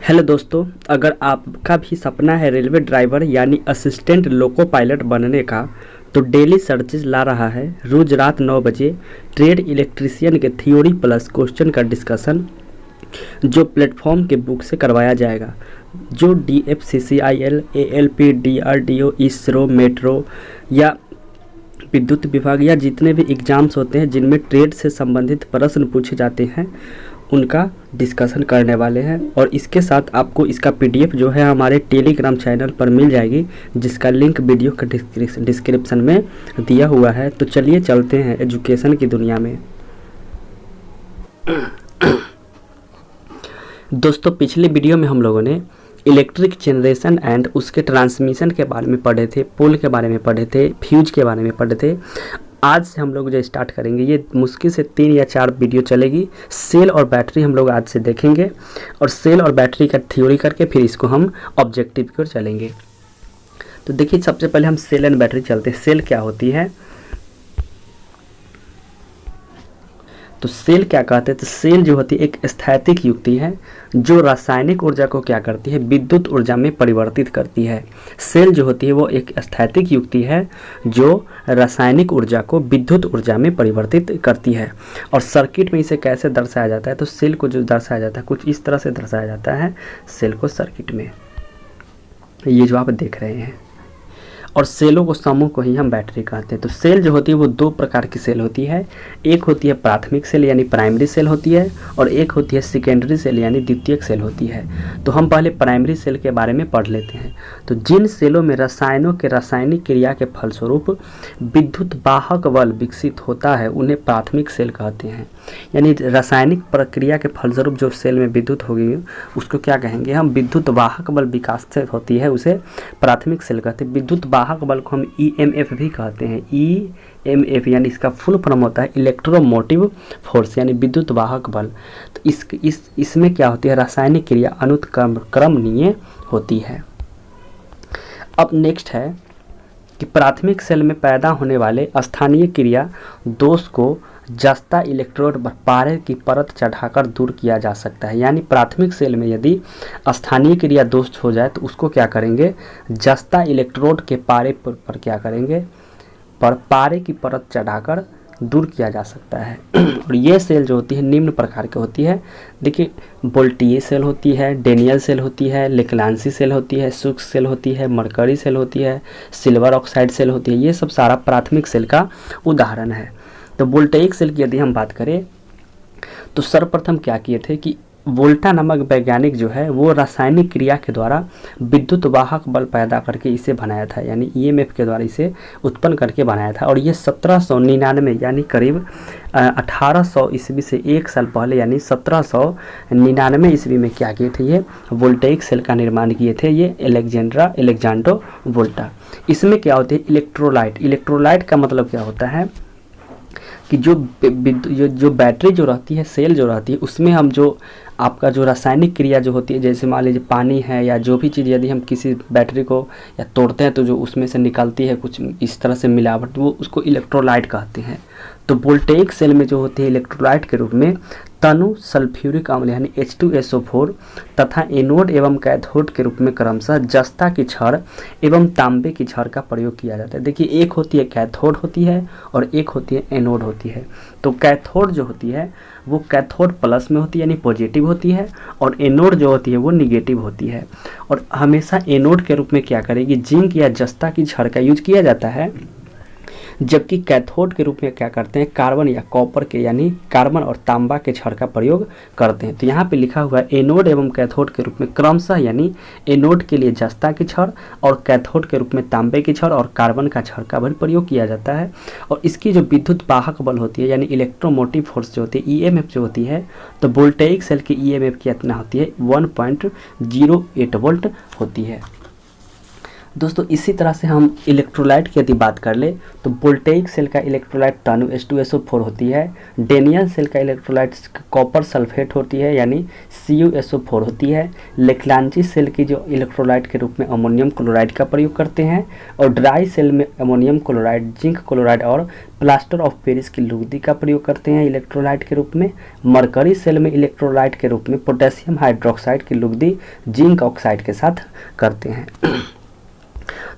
Hello दोस्तों, अगर आपका भी सपना है रेलवे ड्राइवर यानी असिस्टेंट लोको पायलट बनने का, तो डेली सर्चेज ला रहा है रोज रात 9 बजे ट्रेड इलेक्ट्रीशियन के थ्योरी प्लस क्वेश्चन का डिस्कशन, जो प्लेटफॉर्म के बुक से करवाया जाएगा। जो DFCCIL, ALP, DRDO, ISRO, metro या विद्युत विभाग या जितने भी एग्ज़ाम्स होते हैं जिनमें ट्रेड से संबंधित प्रश्न पूछे जाते हैं, उनका डिस्कशन करने वाले हैं। और इसके साथ आपको इसका PDF जो है हमारे टेलीग्राम चैनल पर मिल जाएगी, जिसका लिंक वीडियो के डिस्क्रिप्शन में दिया हुआ है। तो चलिए चलते हैं एजुकेशन की दुनिया में। दोस्तों, पिछले वीडियो में हम लोगों ने इलेक्ट्रिक जनरेशन एंड उसके ट्रांसमिशन के बारे में पढ़े थे, पोल के बारे में पढ़े थे, फ्यूज के बारे में पढ़े थे। आज से हम लोग जो स्टार्ट करेंगे, ये मुश्किल से 3 या 4 वीडियो चलेगी। सेल और बैटरी हम लोग आज से देखेंगे और सेल और बैटरी का थ्योरी करके फिर इसको हम ऑब्जेक्टिव की ओर चलेंगे। तो देखिए, सबसे पहले हम सेल एंड बैटरी चलते हैं। सेल क्या होती है? तो सेल क्या कहते हैं? तो सेल जो होती है एक स्थैतिक युक्ति है जो रासायनिक ऊर्जा को क्या करती है, विद्युत ऊर्जा में परिवर्तित करती है। सेल जो होती है वो एक स्थैतिक युक्ति है जो रासायनिक ऊर्जा को विद्युत ऊर्जा में परिवर्तित करती है। और सर्किट में इसे कैसे दर्शाया जाता है? तो सेल को जो दर्शाया जाता है कुछ इस तरह से दर्शाया जाता है सेल को सर्किट में, ये जो आप देख रहे हैं। और सेलों को समूह को ही हम बैटरी कहते हैं। तो सेल जो होती है वो 2 प्रकार की सेल होती है। एक होती है प्राथमिक सेल यानी प्राइमरी सेल होती है, और एक होती है सेकेंडरी सेल यानी द्वितीयक सेल होती है। तो हम पहले प्राइमरी सेल के बारे में पढ़ लेते हैं। तो जिन सेलों में रसायनों के रासायनिक क्रिया के फलस्वरूप विद्युत वाहक बल विकसित होता है उन्हें प्राथमिक सेल कहते हैं। यानी रासायनिक प्रक्रिया के फलस्वरूप जो सेल में विद्युत होगी उसको क्या कहेंगे हम? विद्युत वाहक बल विकास से होती है, उसे प्राथमिक सेल कहते हैं। विद्युत वाहक बल को हम EMF भी कहते हैं। EMF यानी इसका फुल फॉर्म होता है इलेक्ट्रोमोटिव फोर्स, यानी विद्युत वाहक बल। तो इसमें क्या होती है? रासायनिक क्रिया अनुक्रमणीय होती है। अब नेक्स्ट है कि प्राथमिक सेल में पैदा होने वाले स्थानीय क्रिया दोष को जस्ता इलेक्ट्रोड पर पारे की परत चढ़ाकर दूर किया जा सकता है। यानी प्राथमिक सेल में यदि स्थानीय क्रिया दोष हो जाए तो उसको क्या करेंगे? जस्ता इलेक्ट्रोड के पारे पर क्या करेंगे? पर पारे की परत चढ़ाकर दूर किया जा सकता है। और ये सेल जो होती है निम्न प्रकार की होती है। देखिए, वोल्टीय सेल होती है, डेनियल सेल होती है, लेक्लांसी सेल होती है, शुष्क सेल होती है, मरकरी सेल होती है, सिल्वर ऑक्साइड सेल होती है। ये सब सारा प्राथमिक सेल का उदाहरण है। तो वोल्टेइक सेल की यदि हम बात करें तो सर्वप्रथम क्या किए थे कि वोल्टा नामक वैज्ञानिक जो है वो रासायनिक क्रिया के द्वारा विद्युत वाहक बल पैदा करके इसे बनाया था, यानी EMF के द्वारा इसे उत्पन्न करके बनाया था। और ये 1799 यानी करीब 1800 ईस्वी से 1 साल पहले यानी 1799 ईस्वी में क्या किए थे? ये वोल्टेइक सेल का निर्माण किए थे ये एलेक्जेंड्रो वोल्टा। इसमें क्या होते हैं? इलेक्ट्रोलाइट। इलेक्ट्रोलाइट का मतलब क्या होता है कि जो बैटरी जो रहती है, सेल जो रहती है, उसमें हम जो आपका जो रासायनिक क्रिया जो होती है, जैसे मान लीजिए पानी है या जो भी चीज़, यदि हम किसी बैटरी को या तोड़ते हैं तो जो उसमें से निकलती है कुछ इस तरह से मिलावट, वो उसको इलेक्ट्रोलाइट कहते हैं। तो वोल्टेइक सेल में जो होती है इलेक्ट्रोलाइट के रूप में तनु सल्फ्यूरिक अम्ल यानी H2SO4 तथा एनोड एवं कैथोड के रूप में क्रमशः जस्ता की छड़ एवं तांबे की छड़ का प्रयोग किया जाता है। देखिए, एक होती है कैथोड होती है और एक होती है एनोड होती है। तो कैथोड जो होती है वो कैथोड प्लस में होती है यानी पॉजिटिव होती है, और एनोड जो होती है वो निगेटिव होती है। और हमेशा एनोड के रूप में क्या करेगी? जिंक या जस्ता की छड़ का यूज किया जाता है, जबकि कैथोड के रूप में क्या करते हैं? कार्बन या कॉपर के यानी कार्बन और तांबा के छड़ का प्रयोग करते हैं। तो यहाँ पे लिखा हुआ है एनोड एवं कैथोड के रूप में क्रमशः, यानी एनोड के लिए जस्ता की छड़ और कैथोड के रूप में तांबे की छड़ और कार्बन का छड़ का भी प्रयोग किया जाता है। और इसकी जो विद्युत वाहक बल होती है यानी इलेक्ट्रोमोटिव फोर्स जो होती है, EMF जो होती है, तो वोल्टेइक सेल की EMF कितना होती है? 1.08 वोल्ट होती है। दोस्तों इसी तरह से हम इलेक्ट्रोलाइट की यदि बात कर ले तो वोल्टेइक सेल का इलेक्ट्रोलाइट तनु H2SO4 होती है। डेनियल सेल का इलेक्ट्रोलाइट कॉपर सल्फेट होती है यानी CuSO4 होती है। लेक्लांची सेल की जो इलेक्ट्रोलाइट के रूप में अमोनियम क्लोराइड का प्रयोग करते हैं और ड्राई सेल में अमोनियम क्लोराइड, जिंक क्लोराइड और प्लास्टर ऑफ पेरिस की लुगदी का प्रयोग करते हैं इलेक्ट्रोलाइट के रूप में। मरकरी सेल में इलेक्ट्रोलाइट के रूप में पोटेशियम हाइड्रोक्साइड की लुगदी जिंक ऑक्साइड के साथ करते हैं।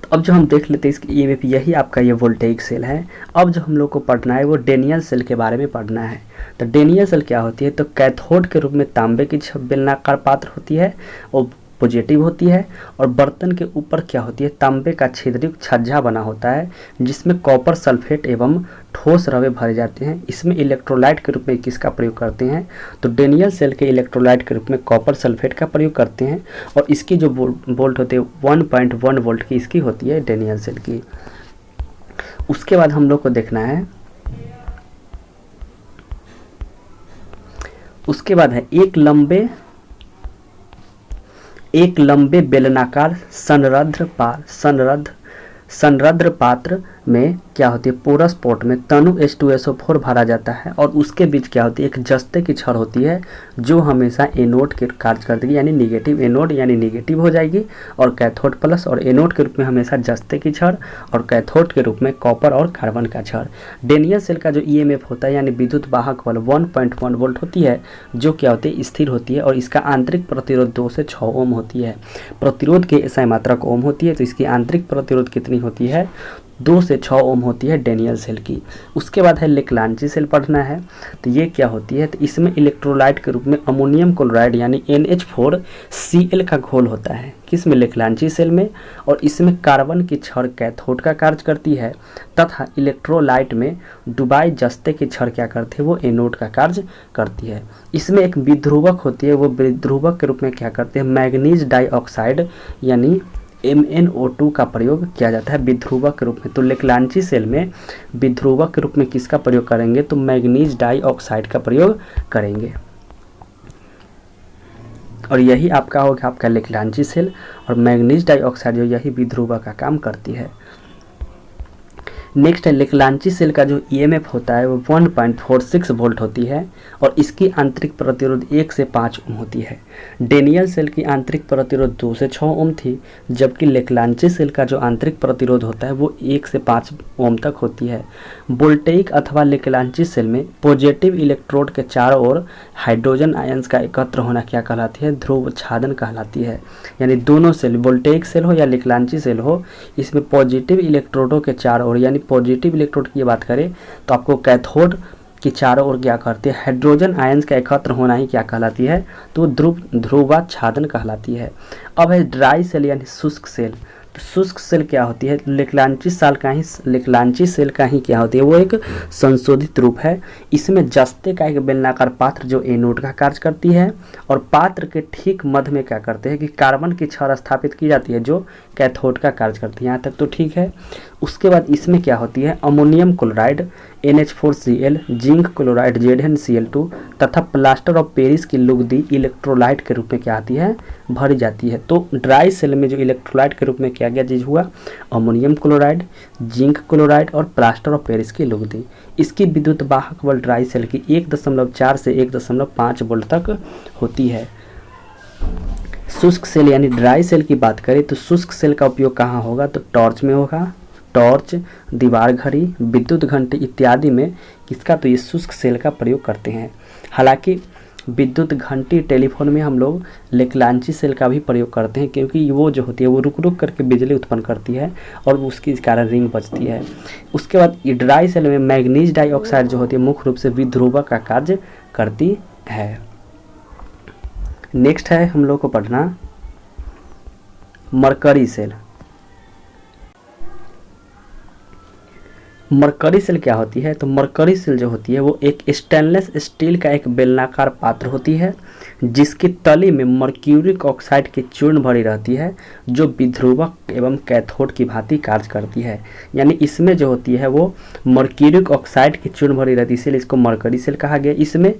तो अब जो हम देख लेते हैं इसकी ईएमएफ, यही आपका ये वोल्टेइक सेल है। अब जो हम लोग को पढ़ना है वो डेनियल सेल के बारे में पढ़ना है। तो डेनियल सेल क्या होती है, तो कैथोड के रूप में तांबे की बेलनाकार पात्र होती है और पॉजिटिव होती है, और बर्तन के ऊपर क्या होती है, तांबे का छिद्रयुक्त छज्जा बना होता है जिसमें कॉपर सल्फेट एवं ठोस रवे भरे जाते हैं। इसमें इलेक्ट्रोलाइट के रूप में किसका प्रयोग करते हैं, तो डेनियल सेल के इलेक्ट्रोलाइट के रूप में कॉपर सल्फेट का प्रयोग करते हैं। और इसकी जो वोल्ट होते हैं 1.1 वोल्ट की इसकी होती है डेनियल सेल की। उसके बाद हम लोग को देखना है, उसके बाद है एक लंबे बेलनाकार संरद्र पात्र में क्या होती है, पोरस पोर्ट में तनु H2SO4 भरा जाता है और उसके बीच क्या होती है, एक जस्ते की छड़ होती है जो हमेशा एनोड के कार्य करती है, यानी निगेटिव एनोड यानी निगेटिव हो जाएगी, और कैथोड प्लस, और एनोड के रूप में हमेशा जस्ते की छड़ और कैथोड के रूप में कॉपर और कार्बन का छड़। डेनियल सेल का जो ईएमएफ होता है यानी विद्युत वाहक बल 1.1 वोल्ट होती है, जो क्या होती है, स्थिर होती है, और इसका आंतरिक प्रतिरोध 2 से 6 ओम होती है। प्रतिरोध के ऐसा मात्रक ओम होती है, तो इसकी आंतरिक प्रतिरोध कितनी होती है, 2 से 6 ओम होती है डेनियल सेल की। उसके बाद है लेक्लांची सेल पढ़ना है। तो ये क्या होती है, तो इसमें इलेक्ट्रोलाइट के रूप में अमोनियम क्लोराइड यानी NH4Cl का घोल होता है, किसमें, लेक्लांची सेल में, और इसमें कार्बन की छड़ कैथोड का कार्य करती है तथा इलेक्ट्रोलाइट में डुबाई जस्ते की छड़ क्या करती है, वो एनोड का कार्य करती है। इसमें एक विध्रुवक होती है, वो विध्रुवक के रूप में क्या करते हैं, मैग्नीज डाइऑक्साइड यानी MnO2 का प्रयोग किया जाता है विध्रुवक के रूप में। तो लेक्लांची सेल में विध्रुवक के रूप में किसका प्रयोग करेंगे, तो मैग्नीज डाइऑक्साइड का प्रयोग करेंगे, और यही आपका होगा आपका लेक्लांची सेल, और मैग्नीज डाइऑक्साइड जो यही विध्रुवक का काम करती है। नेक्स्ट है लेक्लांची सेल का जो ईएमएफ होता है वो 1.46 वोल्ट होती है, और इसकी आंतरिक प्रतिरोध 1 से 5 ओम होती है। डेनियल सेल की आंतरिक प्रतिरोध 2 से 6 ओम थी, जबकि लेक्लांची सेल का जो आंतरिक प्रतिरोध होता है वो 1 से 5 ओम तक होती है। वोल्टेइक अथवा लेक्लांची सेल में पॉजिटिव इलेक्ट्रोड के चारों ओर हाइड्रोजन आयंस का एकत्र होना क्या कहलाती है, ध्रुव छादन कहलाती है। यानी दोनों सेल, वोल्टेइक सेल हो या लेक्लांची सेल हो, इसमें पॉजिटिव इलेक्ट्रोडों के चारों ओर, यानी पॉजिटिव इलेक्ट्रोड की बात करें तो आपको कैथोड की चारों ओर क्या करती है, हाइड्रोजन आयंस का एकत्र होना ही क्या कहलाती है, तो ध्रुवाच्छादन कहलाती है। अब है ड्राई सेल यानी शुष्क सेल। तो शुष्क सेल क्या होती है, लेक्लांची सेल का ही क्या होती है, वो एक संशोधित रूप है। इसमें जस्ते का एक बेलनाकार पात्र जो एनोड का कार्य करती है, और पात्र के ठीक मध्य में क्या करते हैं कि कार्बन की छड़ स्थापित की जाती है जो कैथोड का कार्य करती है। यहाँ तक तो ठीक है। उसके बाद इसमें क्या होती है, ammonium chloride NH4Cl, zinc chloride ZnCl2 तथा प्लास्टर ऑफ पेरिस की लुगदी इलेक्ट्रोलाइट के रूप में क्या आती है, भरी जाती है। तो ड्राई सेल में जो इलेक्ट्रोलाइट के रूप में क्या क्या चीज़ हुआ, अमोनियम क्लोराइड, जिंक क्लोराइड और प्लास्टर ऑफ पेरिस की लुगदी। इसकी विद्युत वाहक बल ड्राई सेल की 1.4 से 1.5 वोल्ट तक होती है। शुष्क सेल यानी ड्राई सेल की बात करें तो शुष्क सेल का उपयोग कहाँ होगा, तो टॉर्च में होगा, टॉर्च, दीवार घड़ी, विद्युत घंटी इत्यादि में किसका, तो ये शुष्क सेल का प्रयोग करते हैं। हालांकि विद्युत घंटी, टेलीफोन में हम लोग लेक्लांची सेल का भी प्रयोग करते हैं, क्योंकि वो जो होती है वो रुक रुक करके बिजली उत्पन्न करती है और उसके कारण रिंग बजती है। उसके बाद ये ड्राई सेल में मैग्नीज डाइऑक्साइड जो होती है मुख्य रूप से विध्रुवक का कार्य करती है। नेक्स्ट है हम लोग को पढ़ना मरकरी सेल। मरकरी सेल क्या होती है, तो मरकरी सेल जो होती है वो एक स्टेनलेस स्टील का एक बेलनाकार पात्र होती है जिसकी तली में मर्क्यूरिक ऑक्साइड की चूर्ण भरी रहती है जो विध्रुवक एवं कैथोड की भांति कार्य करती है। यानी इसमें जो होती है वो मर्क्यूरिक ऑक्साइड की चूर्ण भरी रहती है, इसलिए इसको मरकरी सेल कहा गया। इसमें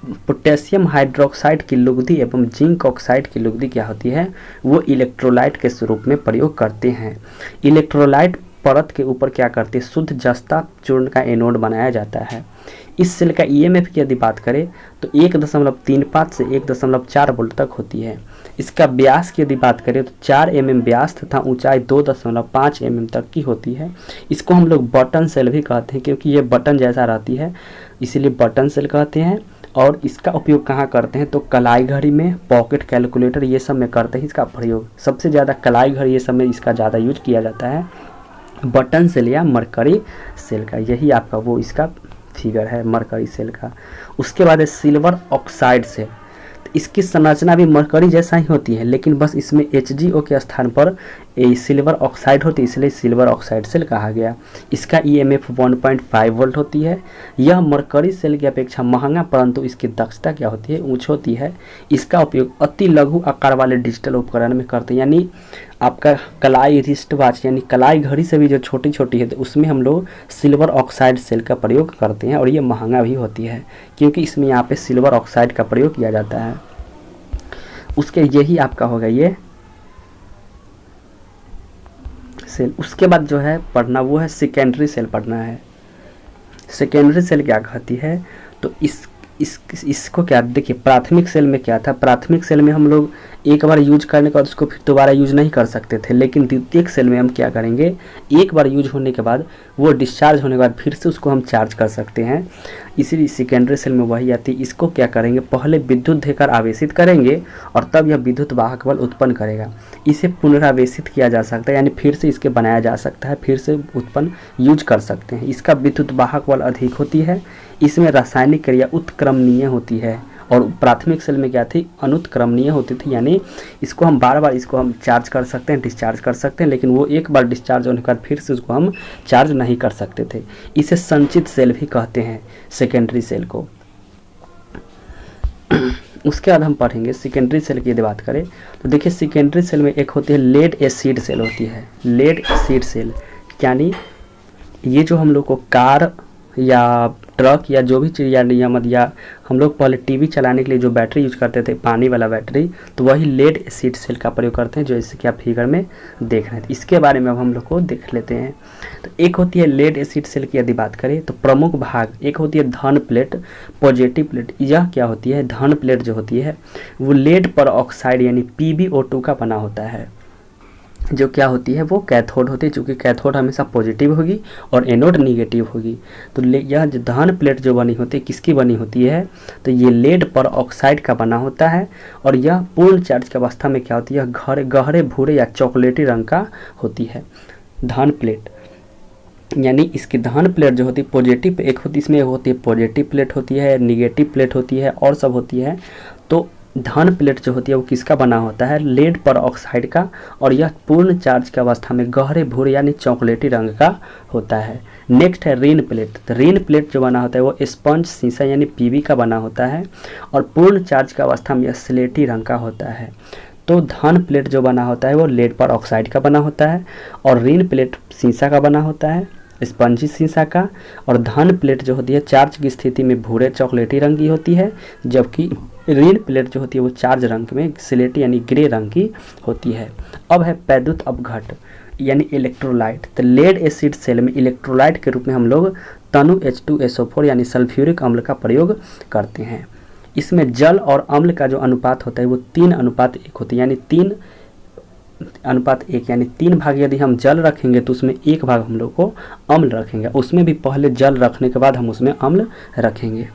पोटेशियम हाइड्रोक्साइड की लुगदी एवं जिंक ऑक्साइड की लुगदी क्या होती है, वो इलेक्ट्रोलाइट के स्वरूप में प्रयोग करते हैं। इलेक्ट्रोलाइट परत के ऊपर क्या करते हैं, शुद्ध जस्ता चूर्ण का एनोड बनाया जाता है। इस सेल का ईएमएफ की यदि बात करें तो 1.35 से 1.4 वोल्ट तक होती है। इसका व्यास की यदि बात करें तो 4 mm व्यास तथा ऊंचाई 2.5 mm तक की होती है। इसको हम लोग बटन सेल भी कहते हैं, क्योंकि ये बटन जैसा रहती है इसीलिए बटन सेल कहते हैं। और इसका उपयोग कहाँ करते हैं, तो कलाई घड़ी में, पॉकेट कैलकुलेटर, ये सब में करते हैं इसका प्रयोग। सबसे ज़्यादा कलाई घड़ी ये सब में इसका ज़्यादा यूज किया जाता है, बटन सेल या मरकरी सेल का। यही आपका वो इसका फिगर है मरकरी सेल का। उसके बाद है सिल्वर ऑक्साइड सेल। तो इसकी संरचना भी मरकरी जैसा ही होती है, लेकिन बस इसमें HgO के स्थान पर सिल्वर ऑक्साइड होती है, इसलिए सिल्वर ऑक्साइड सेल कहा गया। इसका EMF 1.5 वोल्ट होती है। यह मरकरी सेल की अपेक्षा महंगा, परंतु इसकी दक्षता क्या होती है, उच्च होती है। इसका उपयोग अति लघु आकार वाले डिजिटल उपकरण में करते हैं, यानी आपका कलाई रिस्ट वॉच यानी कलाई घड़ी से भी जो छोटी छोटी है तो उसमें हम लोग सिल्वर ऑक्साइड सेल का प्रयोग करते हैं। और ये महंगा भी होती है क्योंकि इसमें यहाँ पे सिल्वर ऑक्साइड का प्रयोग किया जाता है। उसके यही आपका होगा ये सेल। उसके बाद जो है पढ़ना वो है सेकेंडरी सेल पढ़ना है। सेकेंडरी सेल क्या कहती है, तो इसको क्या देखिए, प्राथमिक सेल में क्या था, प्राथमिक सेल में हम लोग एक बार यूज करने के बाद उसको फिर दोबारा यूज नहीं कर सकते थे, लेकिन द्वितीयक सेल में हम क्या करेंगे, एक बार यूज होने के बाद वो डिस्चार्ज होने के बाद फिर से उसको हम चार्ज कर सकते हैं। इसीलिए सेकेंडरी सेल में वही आती है। इसको क्या करेंगे, पहले विद्युत देकर आवेशित करेंगे और तब यह विद्युत वाहक बल उत्पन्न करेगा। इसे पुनरावेशित किया जा सकता है, यानी फिर से इसके बनाया जा सकता है, फिर से उत्पन्न यूज कर सकते हैं। इसका विद्युत वाहक बल अधिक होती है। इसमें रासायनिक क्रिया उत्क्रमणीय होती है। और प्राथमिक सेल में क्या थी, अनुत्क्रमणीय होती थी, यानी इसको हम बार बार इसको हम चार्ज कर सकते हैं, डिस्चार्ज कर सकते हैं, लेकिन वो एक बार डिस्चार्ज होने के बाद फिर से उसको हम चार्ज नहीं कर सकते थे। इसे संचित सेल भी कहते हैं सेकेंडरी सेल को। उसके बाद हम पढ़ेंगे सेकेंडरी सेल की यदि बात करें तो देखिए, सेकेंडरी सेल में एक होती है लेड एसिड सेल होती है। लेड एसिड सेल यानी ये जो हम लोग को कार या ट्रक या जो भी चीज़ या हम लोग पहले टीवी चलाने के लिए जो बैटरी यूज करते थे, पानी वाला बैटरी, तो वही लेड एसिड सेल का प्रयोग करते हैं, जो इसे कि आप फिगर में देख रहे थे। इसके बारे में अब हम लोग को देख लेते हैं। तो एक होती है लेड एसिड सेल की यदि बात करें तो प्रमुख भाग, एक होती है धन प्लेट, पॉजिटिव प्लेट। यह क्या होती है, धन प्लेट जो होती है वो लेड पर ऑक्साइड यानी PbO2 का बना होता है। जो क्या होती है, वो कैथोड होती है, चूँकि कैथोड हमेशा पॉजिटिव होगी और एनोड निगेटिव होगी। तो यह जो धन प्लेट जो बनी होती है किसकी बनी होती है, तो ये लेड पर ऑक्साइड का बना होता है। और यह पूर्ण चार्ज की अवस्था में क्या होती है, गहरे भूरे या चॉकलेटी रंग का होती है धन प्लेट। यानी इसकी धन प्लेट जो होती है पॉजिटिव, एक होती इसमें होती है पॉजिटिव प्लेट होती है, निगेटिव प्लेट होती है और सब होती है। तो धन प्लेट जो होती है वो किसका बना होता है, लेड पर ऑक्साइड का। और यह पूर्ण चार्ज की अवस्था में गहरे भूरे यानी चॉकलेटी रंग का होता है। नेक्स्ट है ऋण प्लेट। तो ऋण प्लेट जो बना होता है वो स्पंज शीशा यानी PB का बना होता है और पूर्ण चार्ज की अवस्था में यह स्लेटी रंग का होता है। तो धन प्लेट जो बना होता है वो लेड पर ऑक्साइड का बना होता है और ऋण प्लेट शीशा का बना होता है, स्पंजी शीशा का। और धन प्लेट जो होती है चार्ज की स्थिति में भूरे चॉकलेटी रंग की होती है, जबकि ऋण प्लेट जो होती है वो चार्ज रंग में स्लेटी यानी ग्रे रंग की होती है। अब है वैद्युत अपघट यानी इलेक्ट्रोलाइट। तो लेड एसिड सेल में इलेक्ट्रोलाइट के रूप में हम लोग तनु H2SO4 यानी सल्फ्यूरिक अम्ल का प्रयोग करते हैं। इसमें जल और अम्ल का जो अनुपात होता है वो 3:1 होती है, यानी 3:1, यानी 3 भाग यदि हम जल रखेंगे तो उसमें 1 भाग हम लोग को अम्ल रखेंगे। उसमें भी पहले जल रखने के बाद हम उसमें अम्ल रखेंगे।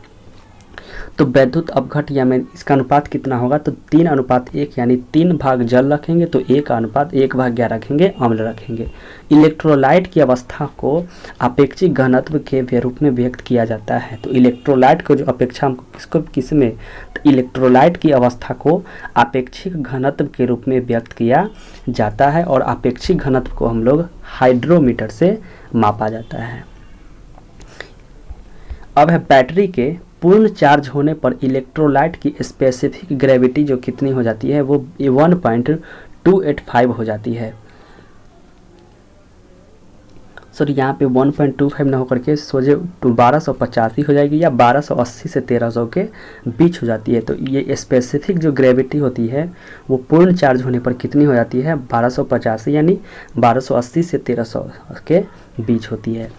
तो वैद्युत अपघट या में इसका अनुपात कितना होगा, तो 3:1, यानी 3 भाग जल रखेंगे तो 1:1 क्या रखेंगे, अम्ल रखेंगे। इलेक्ट्रोलाइट की अवस्था को अपेक्षिक घनत्व के रूप में व्यक्त किया जाता है। तो इलेक्ट्रोलाइट को जो अपेक्षा हमको किसमें, तो इलेक्ट्रोलाइट की अवस्था को अपेक्षिक घनत्व के रूप में व्यक्त किया जाता है और अपेक्षिक घनत्व को हम लोग हाइड्रोमीटर से मापा जाता है। अब है बैटरी के पूर्ण चार्ज होने पर इलेक्ट्रोलाइट की स्पेसिफिक ग्रेविटी जो कितनी हो जाती है, वो 1.285 हो जाती है। सर यहाँ पे 1.25 ना होकर के सोचे 1285 हो जाएगी या 1280 से 1300 के बीच हो जाती है। तो ये स्पेसिफिक जो ग्रेविटी होती है वो पूर्ण चार्ज होने पर कितनी हो जाती है, 1285 यानी 1280 से 1300 के बीच होती है।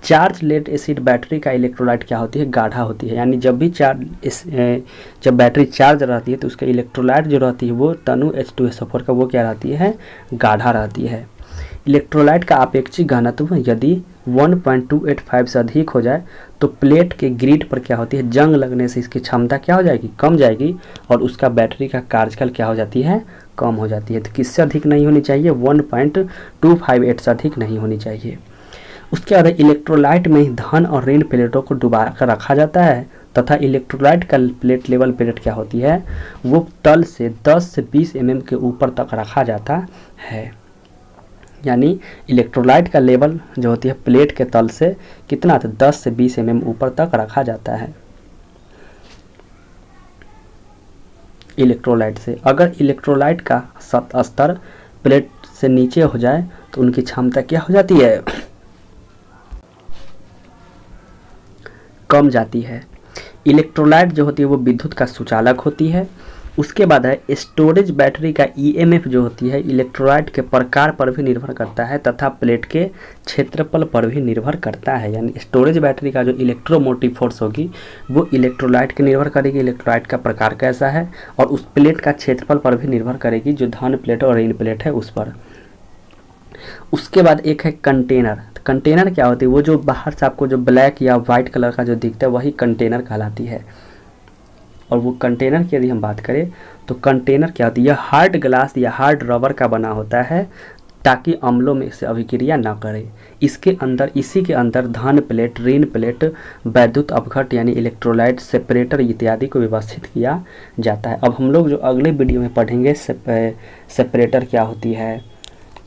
चार्ज लेड एसिड बैटरी का इलेक्ट्रोलाइट क्या होती है, गाढ़ा होती है। यानी जब भी जब बैटरी चार्ज रहती है तो उसका इलेक्ट्रोलाइट जो रहती है वो तनु H2SO4 का वो क्या रहती है, गाढ़ा रहती है। इलेक्ट्रोलाइट का आपेक्षिक घनत्व यदि 1.285 से अधिक हो जाए तो प्लेट के ग्रिड पर क्या होती है, जंग लगने से इसकी क्षमता क्या हो जाएगी, कम जाएगी और उसका बैटरी का कार्यकाल क्या हो जाती है, कम हो जाती है। तो किससे अधिक नहीं होनी चाहिए, 1.258 से अधिक नहीं होनी चाहिए। उसके बाद इलेक्ट्रोलाइट में ही धन और ऋण प्लेटों को डुबा कर रखा जाता है तथा इलेक्ट्रोलाइट का प्लेट लेवल प्लेट क्या होती है, वो तल से 10 से 20 mm के ऊपर तक रखा जाता है। यानी इलेक्ट्रोलाइट का लेवल जो होती है प्लेट के तल से कितना, तो 10 से 20 mm ऊपर तक रखा जाता है इलेक्ट्रोलाइट से। अगर इलेक्ट्रोलाइट का स्तर प्लेट से नीचे हो जाए तो उनकी क्षमता क्या हो जाती है, कम जाती है। इलेक्ट्रोलाइट जो होती है वो विद्युत का सुचालक होती है। उसके बाद है स्टोरेज बैटरी का ईएमएफ जो होती है इलेक्ट्रोलाइट के प्रकार पर भी निर्भर करता है तथा प्लेट के क्षेत्रफल पर भी निर्भर करता है। यानी स्टोरेज बैटरी का जो इलेक्ट्रोमोटिव फोर्स होगी वो इलेक्ट्रोलाइट के निर्भर करेगी, इलेक्ट्रोलाइट का प्रकार कैसा है, और उस प्लेट का क्षेत्रफल पर भी निर्भर करेगी जो धन प्लेट और ऋण प्लेट है उस पर। उसके बाद एक है कंटेनर। कंटेनर क्या होती है, वो जो बाहर से आपको जो ब्लैक या वाइट कलर का जो दिखता है वही कंटेनर कहलाती है। और वो कंटेनर की यदि हम बात करें तो कंटेनर क्या होती है, यह हार्ड ग्लास या हार्ड रबर का बना होता है ताकि अम्लों में से अभिक्रिया न करे। इसी के अंदर धन प्लेट, ऋण प्लेट, वैद्युत अपघट यानी इलेक्ट्रोलाइट सेपरेटर इत्यादि को व्यवस्थित किया जाता है। अब हम लोग जो अगले वीडियो में पढ़ेंगे सेपरेटर क्या होती है,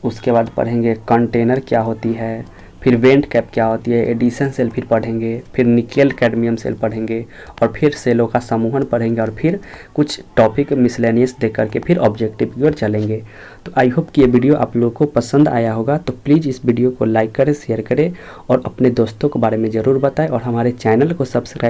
उसके बाद पढ़ेंगे कंटेनर क्या होती है, फिर वेंट कैप क्या होती है, एडिशन सेल फिर पढ़ेंगे, फिर निकेल कैडमियम सेल पढ़ेंगे और फिर सेलों का समूहन पढ़ेंगे और फिर कुछ टॉपिक मिसलेनियस देख करके फिर ऑब्जेक्टिव की ओर चलेंगे। तो आई होप कि ये वीडियो आप लोगों को पसंद आया होगा। तो प्लीज़ इस वीडियो को लाइक करें, शेयर करें और अपने दोस्तों के बारे में ज़रूर बताएं और हमारे चैनल को सब्सक्राइब